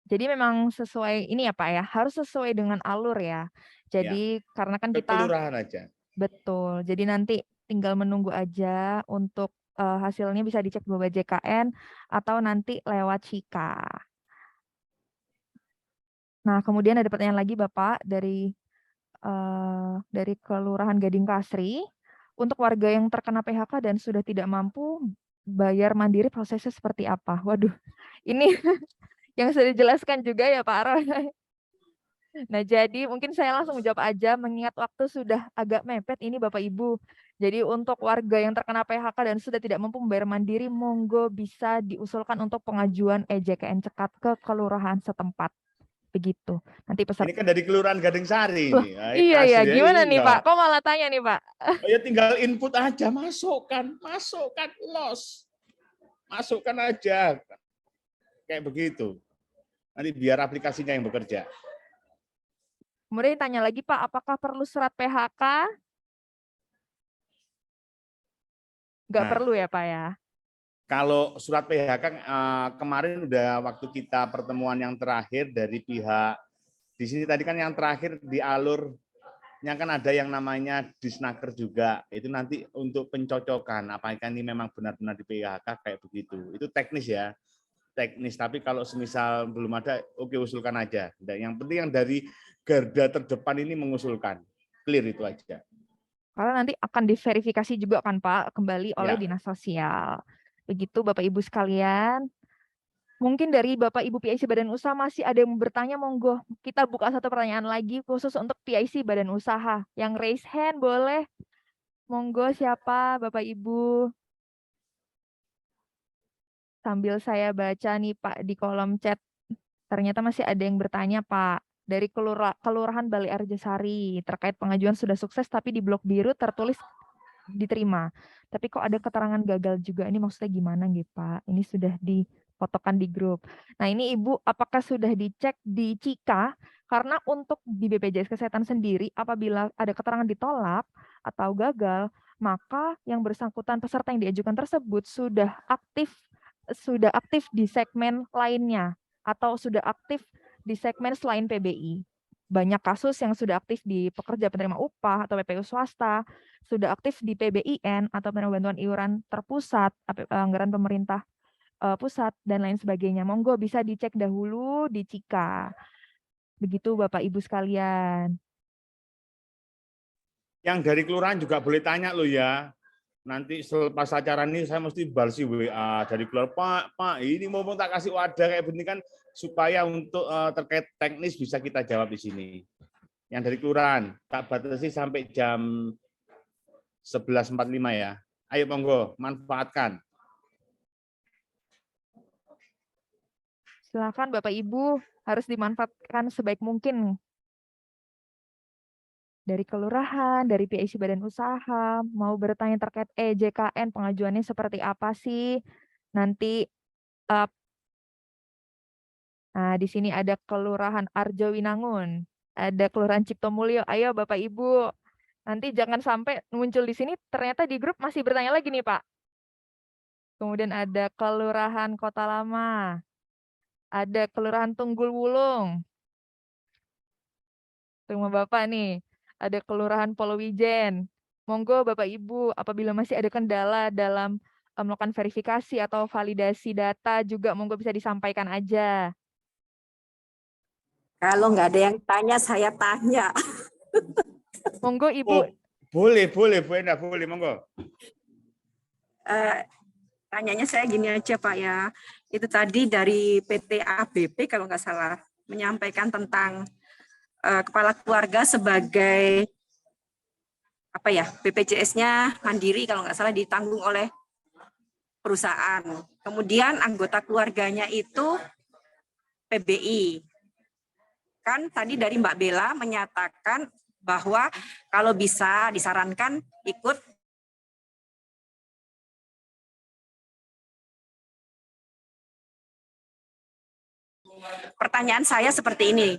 Jadi memang sesuai ini ya Pak ya, harus sesuai dengan alur ya. Jadi karena kan Ke kita kelurahan aja. betul. Jadi nanti tinggal menunggu aja untuk hasilnya bisa dicek di BPJKN atau nanti lewat Cika. Nah, kemudian ada pertanyaan lagi Bapak dari Kelurahan Gading Kasri. Untuk warga yang terkena PHK dan sudah tidak mampu bayar mandiri prosesnya seperti apa? Waduh, ini yang sudah dijelaskan juga ya Pak Roy. Nah, jadi mungkin saya langsung jawab aja mengingat waktu sudah agak mepet ini Bapak Ibu. Jadi untuk warga yang terkena PHK dan sudah tidak mampu membayar mandiri, monggo bisa diusulkan untuk pengajuan EJKN Cekat ke kelurahan setempat. Begitu. Nanti Ini kan dari Kelurahan Gading Sari Loh, ini. iya ya, Kasri, gimana nih iya. Pak? Kok malah tanya nih Pak? Oh, ya tinggal input aja, masukkan los. Masukkan aja. Kayak begitu. Nanti biar aplikasinya yang bekerja. Kemudian tanya lagi Pak, apakah perlu surat PHK? Nggak Nah, perlu ya Pak ya? kalau surat PHK kemarin udah waktu kita pertemuan yang terakhir dari pihak di sini tadi kan yang terakhir di alurnya kan ada yang namanya Disnaker juga. Itu nanti untuk pencocokan apakah ini memang benar-benar di PHK kayak begitu. Itu teknis ya. Teknis, tapi kalau semisal belum ada, oke usulkan aja. Dan yang penting yang dari garda terdepan ini mengusulkan. Clear itu aja. Karena nanti akan diverifikasi juga kan Pak, kembali oleh Ya. Dinas Sosial. Begitu Bapak Ibu sekalian. Mungkin dari Bapak Ibu PIC Badan Usaha masih ada yang bertanya, monggo. Kita buka satu pertanyaan lagi khusus untuk PIC Badan Usaha. Yang raise hand boleh. Monggo siapa Bapak Ibu? Sambil saya baca nih Pak di kolom chat. Ternyata masih ada yang bertanya Pak. Dari Kelurahan Bali Arjosari terkait pengajuan sudah sukses tapi di blok biru tertulis diterima. Tapi kok ada keterangan gagal juga. Ini maksudnya gimana gitu Pak? Ini sudah difotokan di grup. Nah ini Ibu apakah sudah dicek di Cika? Karena untuk di BPJS Kesehatan sendiri apabila ada keterangan ditolak atau gagal, maka yang bersangkutan peserta yang diajukan tersebut sudah aktif di segmen lainnya atau sudah aktif di segmen selain PBI. Banyak kasus yang sudah aktif di pekerja penerima upah atau PPU swasta, sudah aktif di PBIN atau penerima bantuan iuran terpusat, anggaran pemerintah pusat, dan lain sebagainya. Monggo bisa dicek dahulu di Cika. Begitu Bapak Ibu sekalian. Yang dari kelurahan juga boleh tanya loh ya. Nanti selepas acara ini saya mesti balsi WA dari kelurahan, Pak, ini mau tak kasih wadah kayak begini kan supaya untuk terkait teknis bisa kita jawab di sini. Yang dari kelurahan, tak batasi sampai jam 11.45 ya. Ayo monggo, manfaatkan. Silakan Bapak Ibu, harus dimanfaatkan sebaik mungkin. Dari kelurahan, dari PIC Badan Usaha, mau bertanya terkait EJKN, pengajuannya seperti apa sih? Nanti, nah di sini ada Kelurahan Arjowinangun, ada Kelurahan Ciptomulyo. Ayo Bapak Ibu, nanti jangan sampai muncul di sini, ternyata di grup masih bertanya lagi nih Pak. Kemudian ada Kelurahan Kota Lama, ada Kelurahan Tunggul Wulung. Rumah Bapak nih. Ada Kelurahan Polowijen. Monggo Bapak Ibu, apabila masih ada kendala dalam melakukan verifikasi atau validasi data juga monggo bisa disampaikan aja. Kalau nggak ada yang tanya, saya tanya. Monggo Ibu. Oh, boleh, Bu Enda, boleh, monggo. Tanyanya saya gini aja Pak ya. Itu tadi dari PT ABP kalau nggak salah menyampaikan tentang kepala keluarga sebagai apa ya, BPJS-nya mandiri kalau nggak salah ditanggung oleh perusahaan. Kemudian anggota keluarganya itu PBI. Kan tadi dari Mbak Bella menyatakan bahwa kalau bisa disarankan ikut pertanyaan saya seperti ini.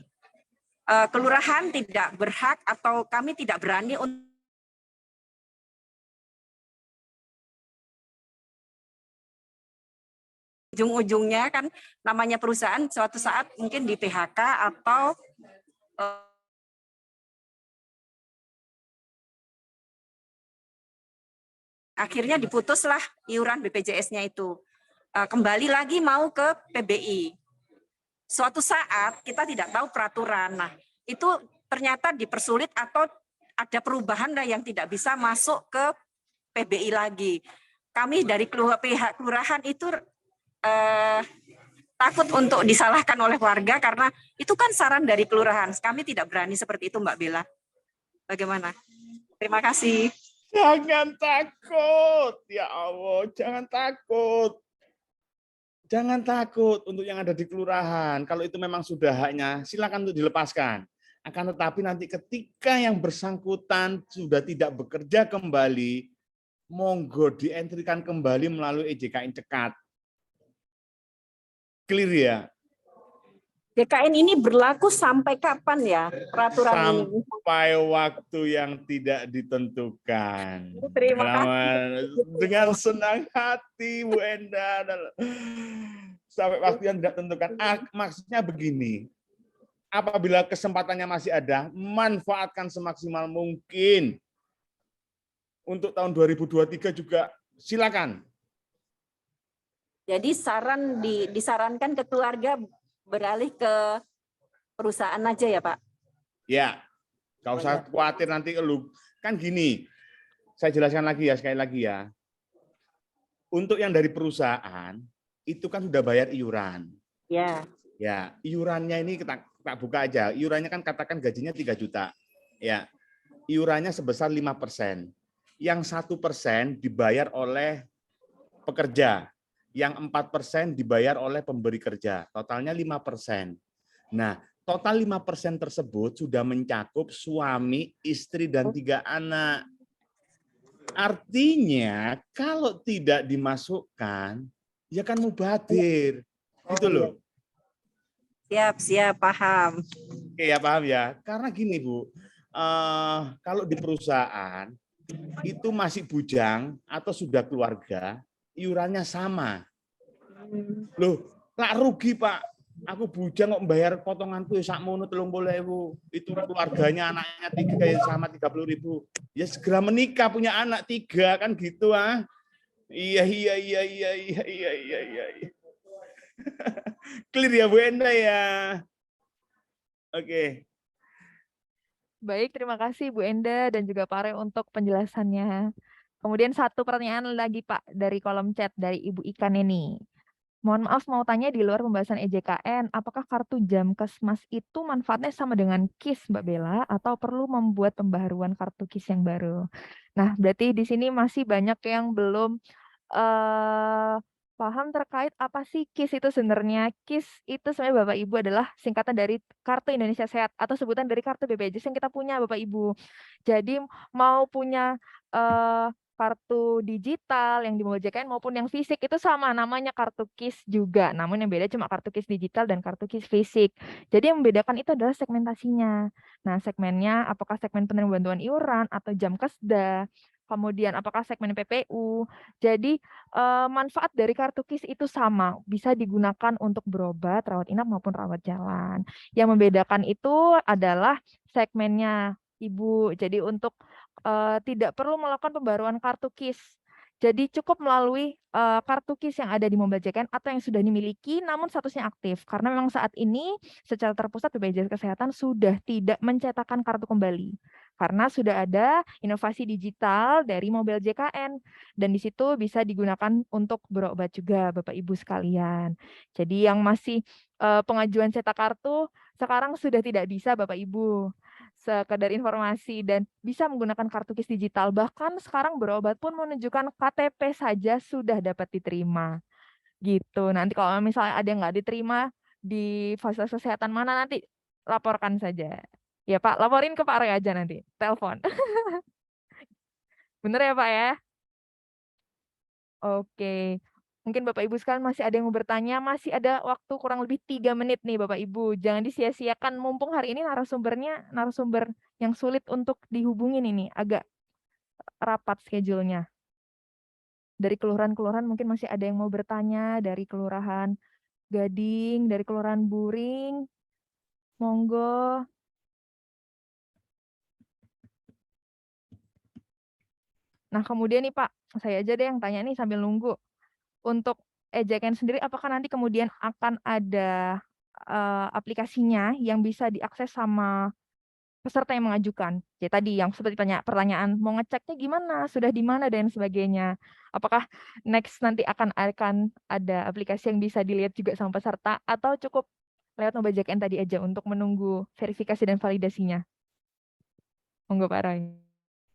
Kelurahan tidak berhak atau kami tidak berani untuk ujung-ujungnya kan namanya perusahaan suatu saat mungkin di PHK atau akhirnya diputuslah iuran BPJS-nya itu. Kembali lagi mau ke PBI. Suatu saat kita tidak tahu peraturan. Nah, itu ternyata dipersulit atau ada perubahan yang tidak bisa masuk ke PBI lagi. Kami dari pihak kelurahan itu takut untuk disalahkan oleh warga karena itu kan saran dari kelurahan. Kami tidak berani seperti itu, Mbak Bella. Bagaimana? Terima kasih. Jangan takut, ya Allah, jangan takut. Jangan takut untuk yang ada di kelurahan. Kalau itu memang sudah haknya, silakan untuk dilepaskan. Akan tetapi nanti ketika yang bersangkutan sudah tidak bekerja kembali, monggo dientrikan kembali melalui EJKN cekat. Clear ya? JKN ini berlaku sampai kapan ya peraturan ini? Sampai waktu yang tidak ditentukan. Terima kasih. Dengan senang hati, Bu Enda. Sampai waktu yang tidak ditentukan. Maksudnya begini, apabila kesempatannya masih ada, manfaatkan semaksimal mungkin. Untuk tahun 2023 juga silakan. Jadi disarankan ke keluarga beralih ke perusahaan aja ya Pak? Ya, nggak usah khawatir nanti lu. Kan gini, saya jelaskan lagi ya, sekali lagi ya. Untuk yang dari perusahaan, itu kan sudah bayar iuran. Ya. Ya, iurannya ini kita buka aja. Iurannya kan katakan gajinya 3 juta. Ya, iurannya sebesar 5%. Yang 1% dibayar oleh pekerja. Yang 4% dibayar oleh pemberi kerja, totalnya 5%. Nah, total 5% tersebut sudah mencakup suami, istri, dan 3 anak. Artinya, kalau tidak dimasukkan, ya kan mubadir. Gitu loh. Siap, paham. Oke, ya paham ya. Karena gini, Bu, kalau di perusahaan, itu masih bujang atau sudah keluarga, iurannya sama. Loh, lah rugi Pak. Aku bujang kok membayar potonganku ya sakmono 30.000. Itu keluarganya anaknya 3 ya sama 30.000. Ya segera menikah punya anak 3 kan gitu ah. Iya. Clear ya Bu Enda ya. Oke. Baik, terima kasih Bu Enda dan juga Pak Roy untuk penjelasannya. Kemudian satu pertanyaan lagi Pak dari kolom chat dari Ibu Ikan ini. Mohon maaf mau tanya di luar pembahasan EJKN, apakah kartu Jamkesmas itu manfaatnya sama dengan KIS Mbak Bella atau perlu membuat pembaharuan kartu KIS yang baru? Nah, berarti di sini masih banyak yang belum paham terkait apa sih KIS itu sebenarnya. KIS itu sebenarnya Bapak Ibu adalah singkatan dari Kartu Indonesia Sehat atau sebutan dari kartu BPJS yang kita punya Bapak Ibu. Jadi mau punya kartu digital yang di JKN maupun yang fisik itu sama namanya kartu KIS juga. Namun yang beda cuma kartu KIS digital dan kartu KIS fisik. Jadi yang membedakan itu adalah segmentasinya. Nah, segmennya apakah segmen penerima bantuan iuran atau Jamkesda, kemudian apakah segmen PPU. Jadi manfaat dari kartu KIS itu sama, bisa digunakan untuk berobat, rawat inap maupun rawat jalan. Yang membedakan itu adalah segmennya Ibu. Jadi untuk tidak perlu melakukan pembaruan kartu KIS. Jadi cukup melalui kartu KIS yang ada di Mobile JKN atau yang sudah dimiliki namun statusnya aktif. Karena memang saat ini secara terpusat BPJS Kesehatan sudah tidak mencetakkan kartu kembali. Karena sudah ada inovasi digital dari mobil JKN. Dan di situ bisa digunakan untuk berobat juga, Bapak Ibu sekalian. Jadi yang masih pengajuan cetak kartu, sekarang sudah tidak bisa, Bapak Ibu. Sekedar informasi, dan bisa menggunakan kartu KIS digital. Bahkan sekarang berobat pun menunjukkan KTP saja sudah dapat diterima. Gitu. Nanti kalau misalnya ada yang nggak diterima di fasilitas kesehatan mana, nanti laporkan saja. Ya Pak, laporin ke Pak Roy aja nanti, telepon. Bener ya Pak ya? Oke. Mungkin Bapak Ibu sekalian masih ada yang mau bertanya, masih ada waktu kurang lebih 3 menit nih Bapak Ibu. Jangan disia-siakan, mumpung hari ini narasumber yang sulit untuk dihubungin ini, agak rapat schedule-nya. Dari kelurahan-kelurahan mungkin masih ada yang mau bertanya, dari Kelurahan Gading, dari Kelurahan Buring. Monggo. Nah, kemudian nih Pak, saya aja deh yang tanya nih sambil nunggu. Untuk eJKN sendiri, apakah nanti kemudian akan ada aplikasinya yang bisa diakses sama peserta yang mengajukan? Ya tadi yang seperti pertanyaan, mau ngeceknya gimana, sudah di mana, dan sebagainya. Apakah next nanti akan ada aplikasi yang bisa dilihat juga sama peserta, atau cukup lewat mobile JKN tadi aja untuk menunggu verifikasi dan validasinya? Monggo Pak Roy.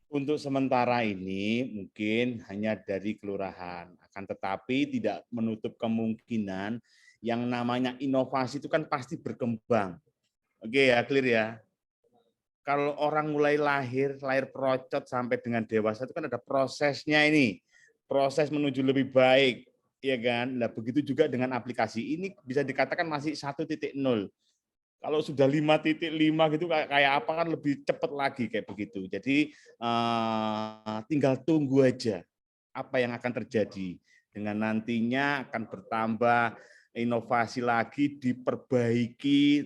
Untuk sementara ini mungkin hanya dari kelurahan, akan tetapi tidak menutup kemungkinan yang namanya inovasi itu kan pasti berkembang. Oke ya, clear ya. Kalau orang mulai lahir perocot sampai dengan dewasa itu kan ada prosesnya ini, proses menuju lebih baik, ya kan? Nah begitu juga dengan aplikasi ini bisa dikatakan masih 1.0. Kalau sudah 5.5 gitu kayak apa kan lebih cepat lagi kayak begitu. Jadi tinggal tunggu aja apa yang akan terjadi. Dengan nantinya akan bertambah inovasi lagi, diperbaiki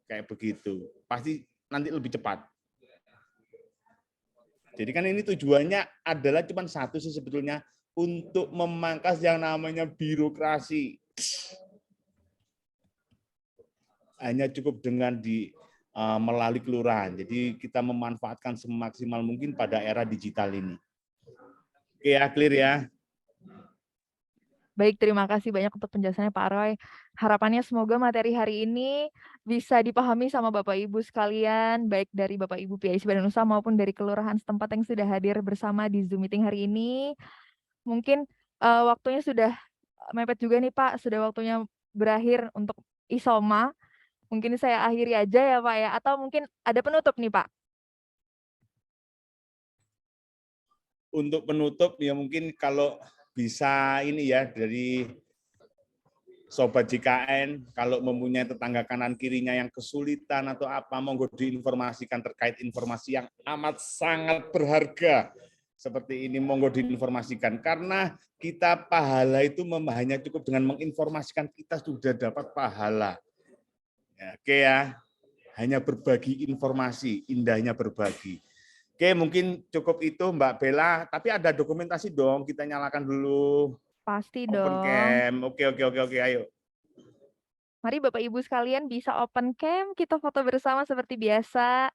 kayak begitu. Pasti nanti lebih cepat. Jadi kan ini tujuannya adalah cuma satu sih sebetulnya, untuk memangkas yang namanya birokrasi. Hanya cukup dengan melalui kelurahan. Jadi kita memanfaatkan semaksimal mungkin pada era digital ini. Oke ya, clear ya. Baik, terima kasih banyak untuk penjelasannya Pak Roy. Harapannya semoga materi hari ini bisa dipahami sama Bapak Ibu sekalian, baik dari Bapak Ibu PIC Badan Usaha maupun dari kelurahan setempat yang sudah hadir bersama di Zoom meeting hari ini. Mungkin waktunya sudah mepet juga nih Pak, sudah waktunya berakhir untuk ISOMA. Mungkin saya akhiri aja ya Pak ya, atau mungkin ada penutup nih Pak. Untuk penutup ya mungkin kalau bisa ini ya dari Sobat JKN, kalau mempunyai tetangga kanan kirinya yang kesulitan atau apa, monggo diinformasikan terkait informasi yang amat sangat berharga. Seperti ini monggo diinformasikan. Karena kita pahala itu hanya cukup dengan menginformasikan kita sudah dapat pahala. Ya, oke ya, hanya berbagi informasi, indahnya berbagi. Oke, mungkin cukup itu Mbak Bella, tapi ada dokumentasi dong, kita nyalakan dulu. Pasti Open dong. cam. Oke, ayo. Mari Bapak Ibu sekalian bisa open cam, kita foto bersama seperti biasa.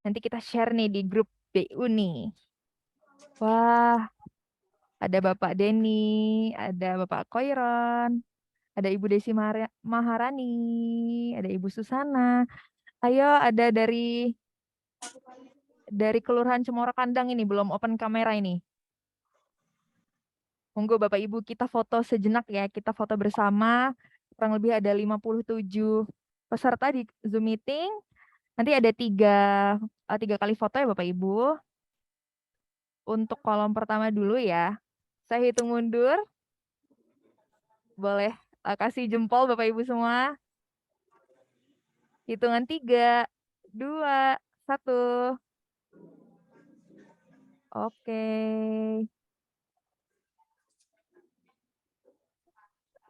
Nanti kita share nih di grup BU nih. Wah, ada Bapak Denny, ada Bapak Koiron, ada Ibu Desi Maharani, ada Ibu Susana. Ayo, ada dari Kelurahan Cemoro Kandang ini, belum open kamera ini. Monggo Bapak Ibu kita foto sejenak ya, kita foto bersama. Kurang lebih ada 57 peserta di Zoom meeting. Nanti ada tiga kali foto ya Bapak Ibu. Untuk kolom pertama dulu ya. Saya hitung mundur. Boleh kasih jempol Bapak Ibu semua. Hitungan 3, 2, 1. Oke.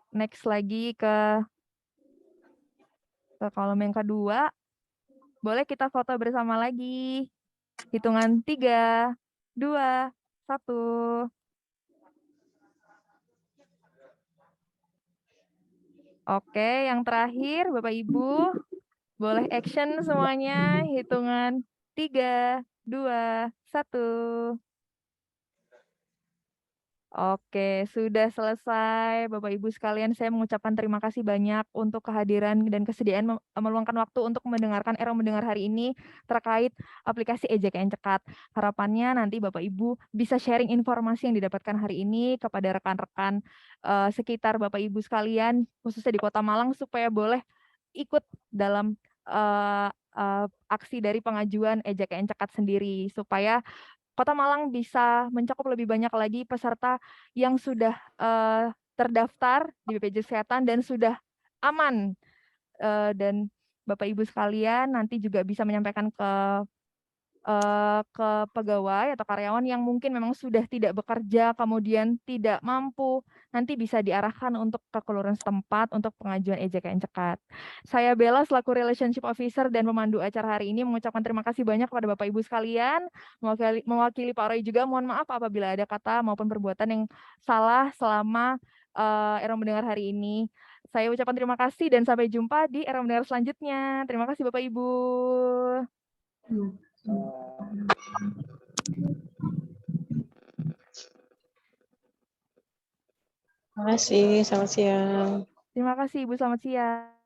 Next lagi ke kolom yang kedua. Boleh kita foto bersama lagi. Hitungan 3, 2, 1. Oke, yang terakhir Bapak Ibu. Boleh action semuanya. Hitungan 3, 2, 1. Oke, sudah selesai Bapak Ibu sekalian. Saya mengucapkan terima kasih banyak untuk kehadiran dan kesediaan meluangkan waktu untuk mendengarkan mendengar hari ini terkait aplikasi EJKN Cekat. Harapannya nanti Bapak Ibu bisa sharing informasi yang didapatkan hari ini kepada rekan-rekan sekitar Bapak Ibu sekalian, khususnya di Kota Malang, supaya boleh ikut dalam aksi dari pengajuan EJKN Cekat sendiri, supaya Kota Malang bisa mencakup lebih banyak lagi peserta yang sudah terdaftar di BPJS Kesehatan dan sudah aman. Dan Bapak Ibu sekalian nanti juga bisa menyampaikan ke pegawai atau karyawan yang mungkin memang sudah tidak bekerja, kemudian tidak mampu, nanti bisa diarahkan untuk ke kelurahan setempat untuk pengajuan EJKN Cekat. Saya Bella selaku Relationship Officer dan pemandu acara hari ini mengucapkan terima kasih banyak kepada Bapak Ibu sekalian, mewakili Pak Roy juga, mohon maaf apabila ada kata maupun perbuatan yang salah selama era mendengar hari ini. Saya ucapkan terima kasih dan sampai jumpa di era mendengar selanjutnya. Terima kasih Bapak Ibu. Terima kasih, selamat siang. Terima kasih Ibu, selamat siang.